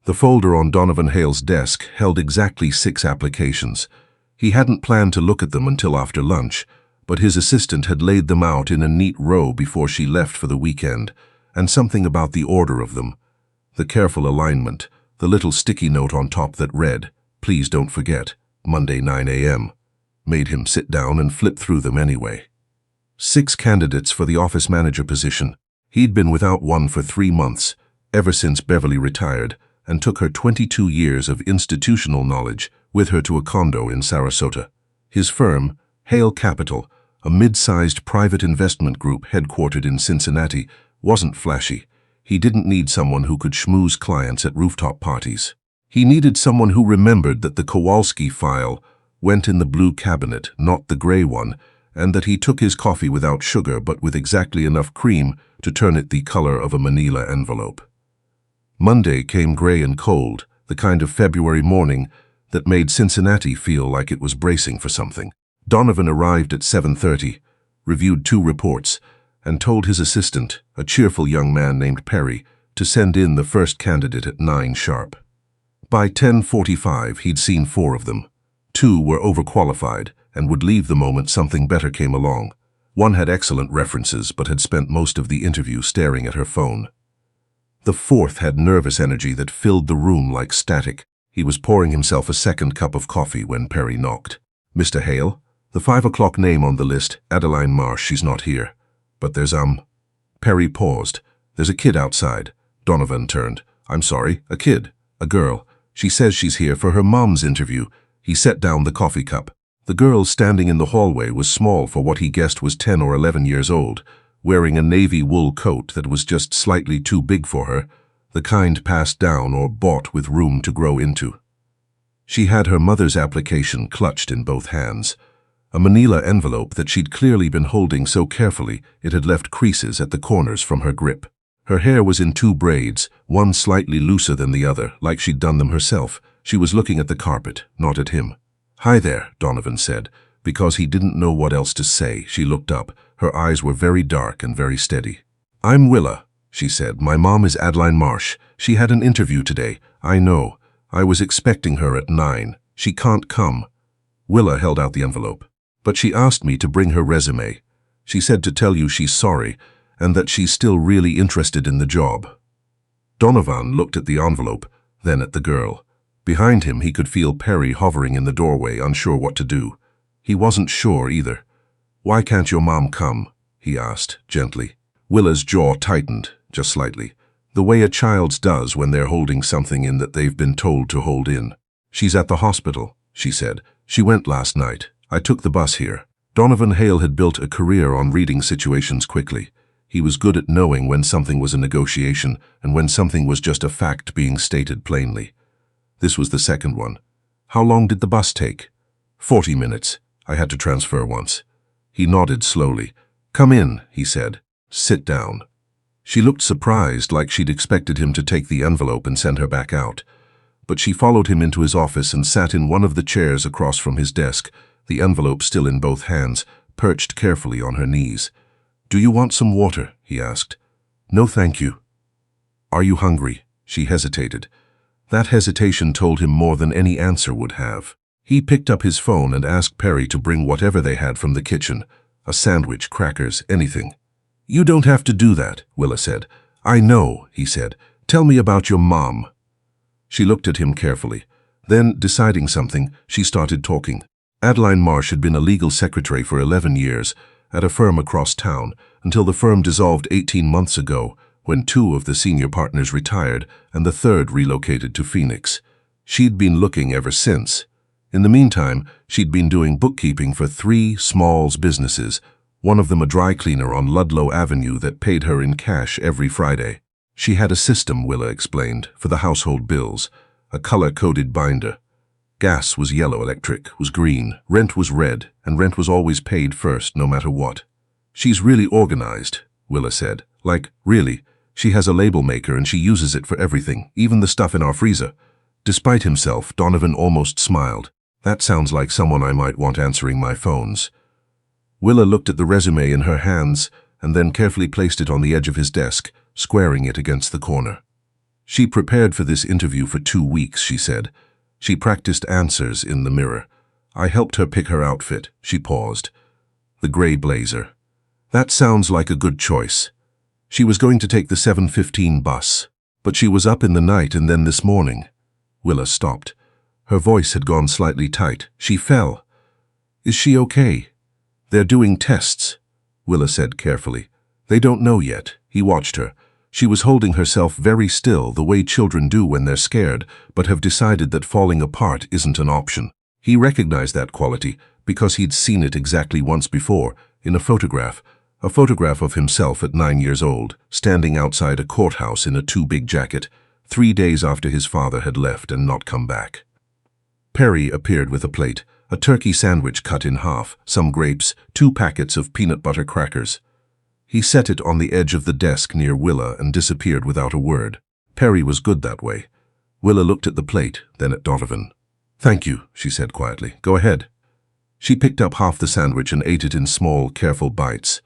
The folder on Donovan Hale's desk held exactly 6 applications. He hadn't planned to look at them until after lunch, but his assistant had laid them out in a neat row before she left for the weekend, and something about the order of them, the careful alignment, the little sticky note on top that read, "Please don't forget, Monday 9 a.m., made him sit down and flip through them anyway. 6 candidates for the office manager position. He'd been without one for 3 months, ever since Beverly retired, and took her 22 years of institutional knowledge with her to a condo in Sarasota. His firm, Hale Capital, a mid-sized private investment group headquartered in Cincinnati, wasn't flashy. He didn't need someone who could schmooze clients at rooftop parties. He needed someone who remembered that the Kowalski file went in the blue cabinet, not the gray one, and that he took his coffee without sugar but with exactly enough cream to turn it the color of a manila envelope. Monday came gray and cold, the kind of February morning that made Cincinnati feel like it was bracing for something. Donovan arrived at 7:30, reviewed 2 reports, and told his assistant, a cheerful young man named Perry, to send in the first candidate at 9 sharp. By 10:45, he'd seen 4 of them. 2 were overqualified and would leave the moment something better came along. One had excellent references but had spent most of the interview staring at her phone. The 4th had nervous energy that filled the room like static. He was pouring himself a second cup of coffee when Perry knocked. "Mr. Hale? The 5 o'clock name on the list, Adeline Marsh, she's not here. But there's Perry paused. "There's a kid outside." Donovan turned. "I'm sorry, a kid, a girl. She says she's here for her mom's interview." He set down the coffee cup. The girl standing in the hallway was small for what he guessed was 10 or 11 years old, wearing a navy wool coat that was just slightly too big for her, the kind passed down or bought with room to grow into. She had her mother's application clutched in both hands, a manila envelope that she'd clearly been holding so carefully it had left creases at the corners from her grip. Her hair was in 2 braids, one slightly looser than the other, like she'd done them herself. She was looking at the carpet, not at him. "Hi there," Donovan said. Because he didn't know what else to say, she looked up. Her eyes were very dark and very steady. "I'm Willa," she said. "My mom is Adeline Marsh. She had an interview today." "I know. I was expecting her at 9. She can't come." Willa held out the envelope. "But she asked me to bring her resume. She said to tell you she's sorry, and that she's still really interested in the job." Donovan looked at the envelope, then at the girl. Behind him, he could feel Perry hovering in the doorway, unsure what to do. He wasn't sure either. "Why can't your mom come?" he asked, gently. Willa's jaw tightened, just slightly, the way a child's does when they're holding something in that they've been told to hold in. "She's at the hospital," she said. "She went last night. I took the bus here." Donovan Hale had built a career on reading situations quickly. He was good at knowing when something was a negotiation and when something was just a fact being stated plainly. This was the second one. "How long did the bus take?" 40 minutes. I had to transfer once." He nodded slowly. "Come in," he said. "Sit down." She looked surprised, like she'd expected him to take the envelope and send her back out. But she followed him into his office and sat in one of the chairs across from his desk, the envelope still in both hands, perched carefully on her knees. "Do you want some water?" he asked. "No, thank you." "Are you hungry?" She hesitated. That hesitation told him more than any answer would have. He picked up his phone and asked Perry to bring whatever they had from the kitchen, a sandwich, crackers, anything. "You don't have to do that," Willa said. "I know," he said. "Tell me about your mom." She looked at him carefully. Then, deciding something, she started talking. Adeline Marsh had been a legal secretary for 11 years at a firm across town until the firm dissolved 18 months ago, when 2 of the senior partners retired and the 3rd relocated to Phoenix. She'd been looking ever since. In the meantime, she'd been doing bookkeeping for 3 small businesses, one of them a dry cleaner on Ludlow Avenue that paid her in cash every Friday. She had a system, Willa explained, for the household bills, a color-coded binder. Gas was yellow, electric was green, rent was red, and rent was always paid first, no matter what. "She's really organized," Willa said. "Like, really. She has a label maker and she uses it for everything, even the stuff in our freezer." Despite himself, Donovan almost smiled. "That sounds like someone I might want answering my phones." Willa looked at the resume in her hands and then carefully placed it on the edge of his desk, squaring it against the corner. She prepared for this interview for 2 weeks, she said. She practiced answers in the mirror. I helped her pick her outfit. She paused. The gray blazer. That sounds like a good choice. She was going to take the 7:15 bus, but she was up in the night and then this morning. Willa stopped. Her voice had gone slightly tight. She fell. Is she okay? They're doing tests, Willa said carefully. They don't know yet. He watched her. She was holding herself very still, the way children do when they're scared, but have decided that falling apart isn't an option. He recognized that quality because he'd seen it exactly once before, in a photograph of himself at 9 years old, standing outside a courthouse in a too-big jacket, 3 days after his father had left and not come back. Perry appeared with a plate, a turkey sandwich cut in half, some grapes, 2 packets of peanut butter crackers. He set it on the edge of the desk near Willa and disappeared without a word. Perry was good that way. Willa looked at the plate, then at Donovan. Thank you, she said quietly. Go ahead. She picked up half the sandwich and ate it in small, careful bites.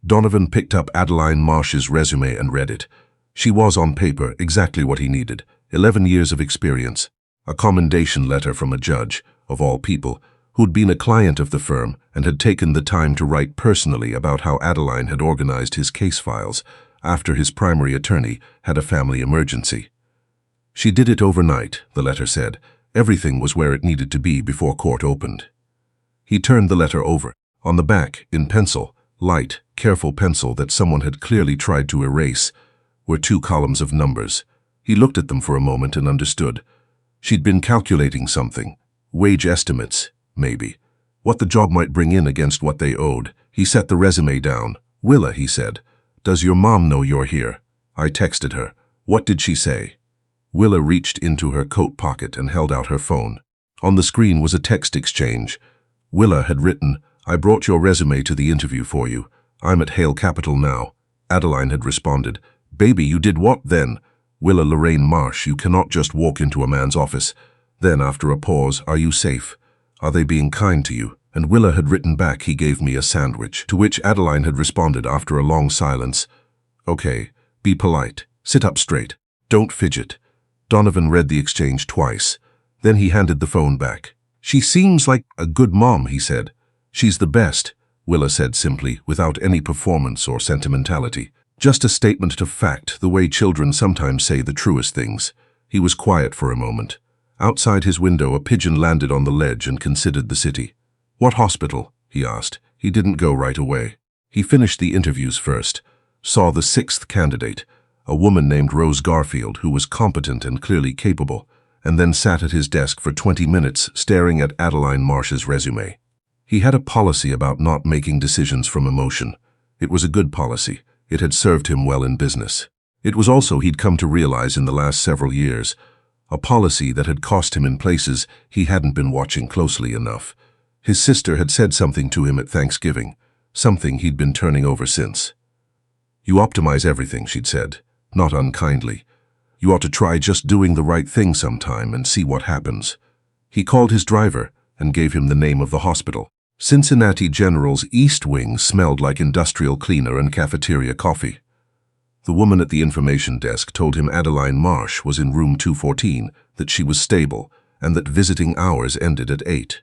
Donovan picked up Adeline Marsh's resume and read it. She was, on paper, exactly what he needed. 11 years of experience. A commendation letter from a judge, of all people, who'd been a client of the firm and had taken the time to write personally about how Adeline had organized his case files after his primary attorney had a family emergency. She did it overnight, the letter said. Everything was where it needed to be before court opened. He turned the letter over. On the back, in pencil, light, careful pencil that someone had clearly tried to erase, were 2 columns of numbers. He looked at them for a moment and understood. She'd been calculating something. Wage estimates, maybe. What the job might bring in against what they owed. He set the resume down. Willa, he said, does your mom know you're here? I texted her. What did she say? Willa reached into her coat pocket and held out her phone. On the screen was a text exchange. Willa had written, I brought your resume to the interview for you. I'm at Hale Capital now. Adeline had responded, Baby, you did what then? Willa Lorraine Marsh, you cannot just walk into a man's office. Then, after a pause, are you safe? Are they being kind to you? And Willa had written back, he gave me a sandwich, to which Adeline had responded after a long silence. Okay, be polite. Sit up straight. Don't fidget. Donovan read the exchange twice. Then he handed the phone back. She seems like a good mom, he said. She's the best, Willa said simply, without any performance or sentimentality. Just a statement of fact, the way children sometimes say the truest things. He was quiet for a moment. Outside his window, a pigeon landed on the ledge and considered the city. What hospital? He asked. He didn't go right away. He finished the interviews first, saw the 6th candidate, a woman named Rose Garfield who was competent and clearly capable, and then sat at his desk for 20 minutes staring at Adeline Marsh's resume. He had a policy about not making decisions from emotion. It was a good policy. It had served him well in business. It was also, he'd come to realize in the last several years, a policy that had cost him in places he hadn't been watching closely enough. His sister had said something to him at Thanksgiving, something he'd been turning over since. You optimize everything, she'd said, not unkindly. You ought to try just doing the right thing sometime and see what happens. He called his driver and gave him the name of the hospital. Cincinnati General's East Wing smelled like industrial cleaner and cafeteria coffee. The woman at the information desk told him Adeline Marsh was in room 214, that she was stable, and that visiting hours ended at 8.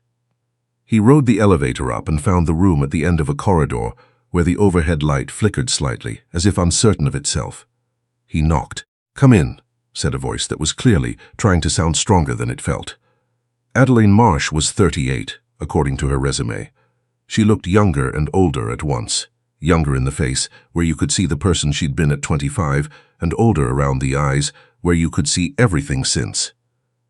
He rode the elevator up and found the room at the end of a corridor where the overhead light flickered slightly, as if uncertain of itself. He knocked. Come in, said a voice that was clearly trying to sound stronger than it felt. Adeline Marsh was 38, according to her resume. She looked younger and older at once. Younger in the face, where you could see the person she'd been at 25, and older around the eyes, where you could see everything since.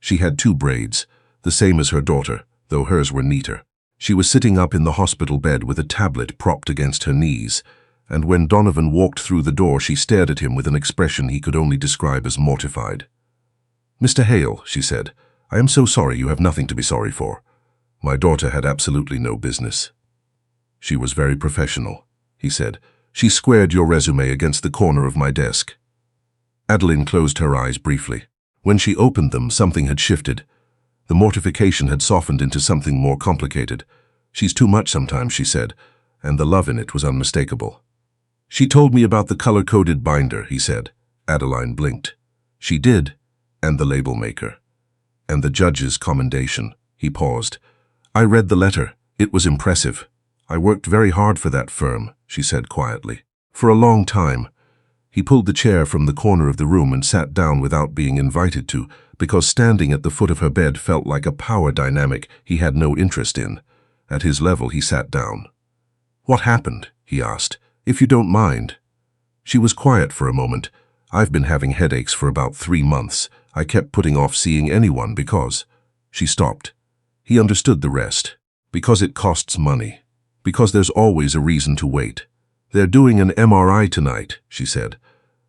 She had 2 braids, the same as her daughter, though hers were neater. She was sitting up in the hospital bed with a tablet propped against her knees, and when Donovan walked through the door, she stared at him with an expression he could only describe as mortified. Mr. Hale, she said, I am so sorry. You have nothing to be sorry for. My daughter had absolutely no business. She was very professional, he said. She squared your resume against the corner of my desk. Adeline closed her eyes briefly. When she opened them, something had shifted. The mortification had softened into something more complicated. She's too much sometimes, she said, and the love in it was unmistakable. She told me about the color-coded binder, he said. Adeline blinked. She did, and the label maker. And the judge's commendation. He paused. I read the letter. It was impressive. I worked very hard for that firm, she said quietly. For a long time. He pulled the chair from the corner of the room and sat down without being invited to, because standing at the foot of her bed felt like a power dynamic he had no interest in. At his level, he sat down. What happened? He asked. If you don't mind. She was quiet for a moment. I've been having headaches for about 3 months. I kept putting off seeing anyone because... She stopped. He understood the rest. Because it costs money. Because there's always a reason to wait. They're doing an MRI tonight, she said.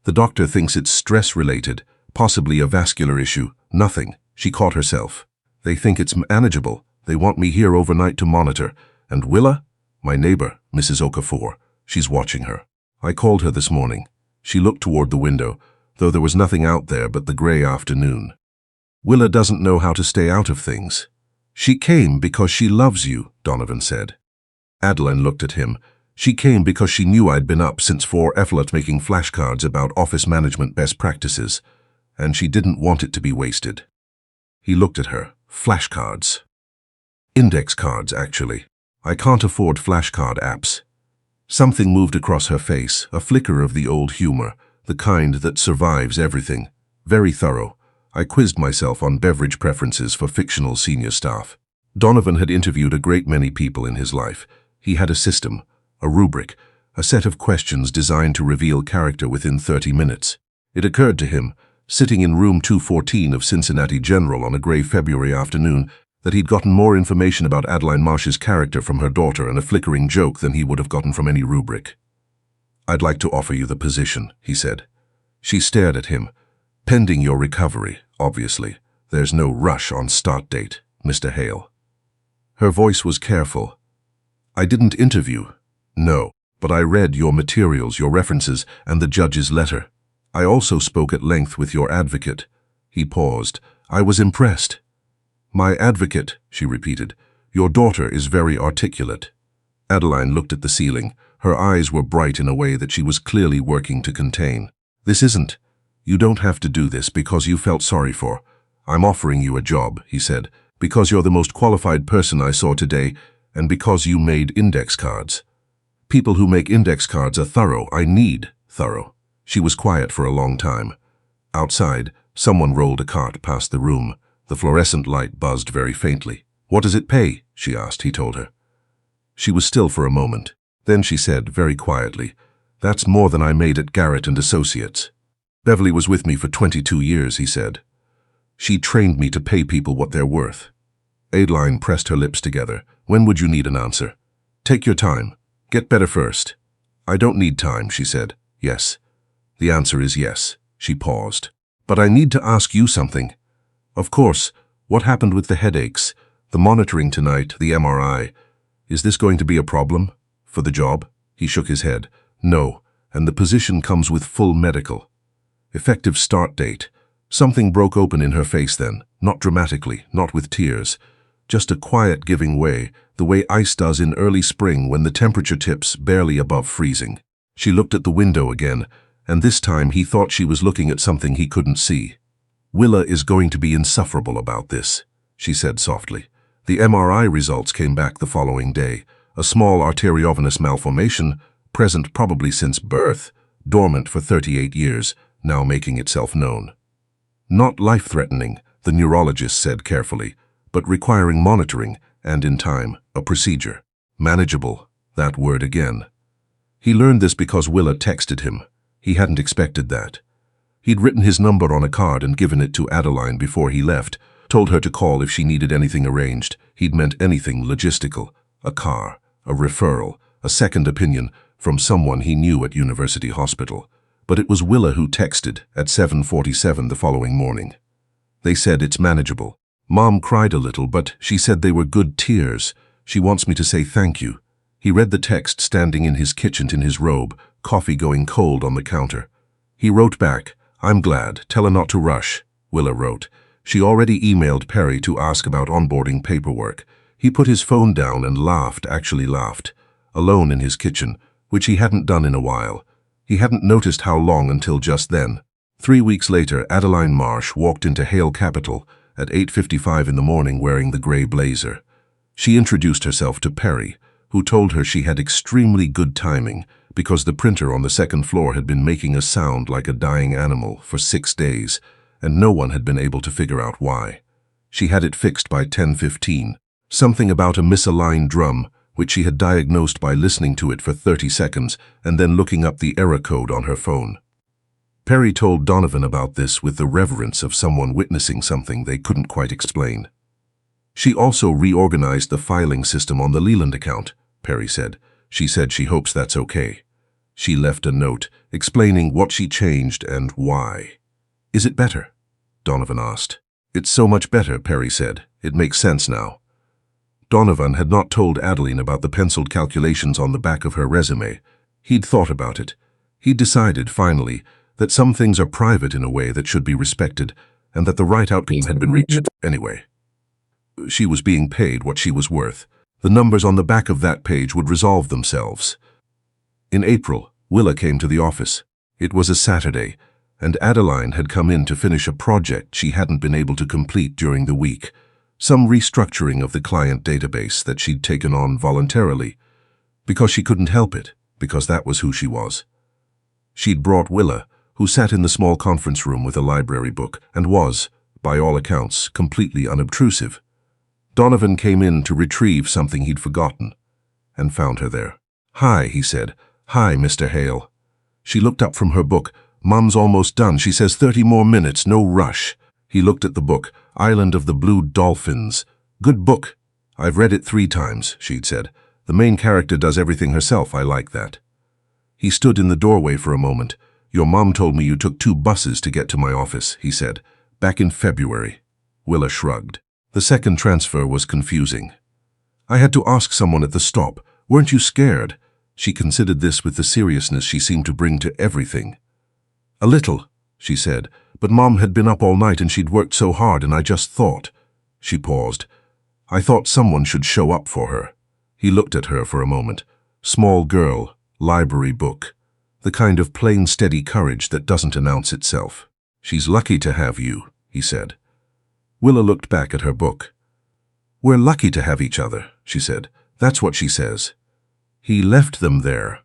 The doctor thinks it's stress-related, possibly a vascular issue. Nothing. She caught herself. They think it's manageable. They want me here overnight to monitor. And Willa? My neighbor, Mrs. Okafor. She's watching her. I called her this morning. She looked toward the window, though there was nothing out there but the gray afternoon. Willa doesn't know how to stay out of things. She came because she loves you, Donovan said. Adeline looked at him. She came because she knew I'd been up since 4 effort making flashcards about office management best practices, and she didn't want it to be wasted. He looked at her. Flashcards. Index cards, actually. I can't afford flashcard apps. Something moved across her face, a flicker of the old humor, the kind that survives everything. Very thorough. I quizzed myself on beverage preferences for fictional senior staff. Donovan had interviewed a great many people in his life. He had a system, a rubric, a set of questions designed to reveal character within 30 minutes. It occurred to him, sitting in room 214 of Cincinnati General on a gray February afternoon, that he'd gotten more information about Adeline Marsh's character from her daughter and a flickering joke than he would have gotten from any rubric. I'd like to offer you the position, he said. She stared at him. Pending your recovery, obviously. There's no rush on start date, Mr. Hale. Her voice was careful. I didn't interview. No, but I read your materials, your references, and the judge's letter. I also spoke at length with your advocate. He paused. I was impressed. My advocate, she repeated. Your daughter is very articulate. Adeline looked at the ceiling. Her eyes were bright in a way that she was clearly working to contain. This isn't. You don't have to do this because you felt sorry for. I'm offering you a job, he said, because you're the most qualified person I saw today, and because you made index cards. People who make index cards are thorough. I need thorough. She was quiet for a long time. Outside, someone rolled a cart past the room. The fluorescent light buzzed very faintly. What does it pay? She asked, he told her. She was still for a moment. Then she said, very quietly, That's more than I made at Garrett and Associates. Beverly was with me for 22 years, he said. She trained me to pay people what they're worth. Adeline pressed her lips together. When would you need an answer? Take your time. Get better first. I don't need time, she said. Yes. The answer is yes. She paused. But I need to ask you something. Of course. What happened with the headaches? The monitoring tonight, the MRI. Is this going to be a problem? For the job? He shook his head. No, and the position comes with full medical. Effective start date. Something broke open in her face then, not dramatically, not with tears. Just a quiet giving way, the way ice does in early spring when the temperature tips barely above freezing. She looked at the window again, and this time he thought she was looking at something he couldn't see. Willa is going to be insufferable about this, she said softly. The MRI results came back the following day. A small arteriovenous malformation, present probably since birth, dormant for 38 years, now making itself known. Not life-threatening, the neurologist said carefully, but requiring monitoring and, in time, a procedure. Manageable, that word again. He learned this because Willa texted him. He hadn't expected that. He'd written his number on a card and given it to Adeline before he left, told her to call if she needed anything arranged. He'd meant anything logistical, a car, a referral, a second opinion from someone he knew at University Hospital. But it was Willa who texted at 7:47 the following morning. They said it's manageable. Mom cried a little, but she said they were good tears. She wants me to say thank you. He read the text standing in his kitchen in his robe, coffee going cold on the counter. He wrote back, I'm glad, tell her not to rush, Willa wrote. She already emailed Perry to ask about onboarding paperwork. He put his phone down and laughed, actually laughed, alone in his kitchen, which he hadn't done in a while. He hadn't noticed how long until just then. 3 weeks later, Adeline Marsh walked into Hale Capital at 8:55 in the morning wearing the gray blazer. She introduced herself to Perry, who told her she had extremely good timing because the printer on the second floor had been making a sound like a dying animal for 6 days, and no one had been able to figure out why. She had it fixed by 10:15. Something about a misaligned drum, which she had diagnosed by listening to it for 30 seconds and then looking up the error code on her phone. Perry told Donovan about this with the reverence of someone witnessing something they couldn't quite explain. She also reorganized the filing system on the Leland account, Perry said. She said she hopes that's okay. She left a note explaining what she changed and why. Is it better? Donovan asked. It's so much better, Perry said. It makes sense now. Donovan had not told Adeline about the penciled calculations on the back of her resume. He'd thought about it. He'd decided, finally, that some things are private in a way that should be respected, and that the right outcome had been reached anyway. She was being paid what she was worth. The numbers on the back of that page would resolve themselves. In April, Willa came to the office. It was a Saturday, and Adeline had come in to finish a project she hadn't been able to complete during the week, some restructuring of the client database that she'd taken on voluntarily, because she couldn't help it, because that was who she was. She'd brought Willa, who sat in the small conference room with a library book, and was, by all accounts, completely unobtrusive. Donovan came in to retrieve something he'd forgotten, and found her there. "Hi," he said. "Hi, Mr. Hale." She looked up from her book. "Mom's almost done. She says 30 more minutes, no rush." He looked at the book, Island of the Blue Dolphins. "Good book. I've read it 3 times, she'd said. "The main character does everything herself. I like that." He stood in the doorway for a moment. "Your mom told me you took 2 buses to get to my office," he said. "Back in February." Willa shrugged. The second transfer was confusing. "I had to ask someone at the stop. Weren't you scared?" She considered this with the seriousness she seemed to bring to everything. "A little," she said, "but Mom had been up all night and she'd worked so hard, and I just thought." She paused. "I thought someone should show up for her." He looked at her for a moment. Small girl, library book. The kind of plain, steady courage that doesn't announce itself. "She's lucky to have you," he said. Willa looked back at her book. "We're lucky to have each other," she said. "That's what she says." He left them there.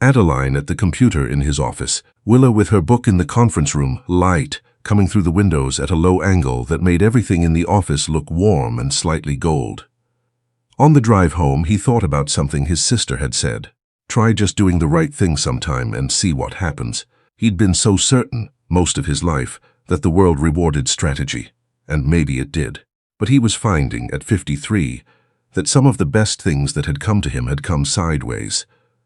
Adeline at the computer in his office, Willa with her book in the conference room, light coming through the windows at a low angle that made everything in the office look warm and slightly gold. On the drive home, he thought about something his sister had said. Try just doing the right thing sometime and see what happens. He'd been so certain, most of his life, that the world rewarded strategy, and maybe it did. But he was finding, at 53, that some of the best things that had come to him had come sideways,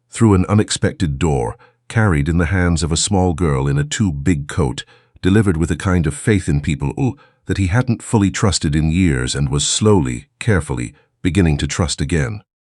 through an unexpected door, carried in the hands of a small girl in a too big coat, delivered with a kind of faith in people that he hadn't fully trusted in years and was slowly, carefully, beginning to trust again.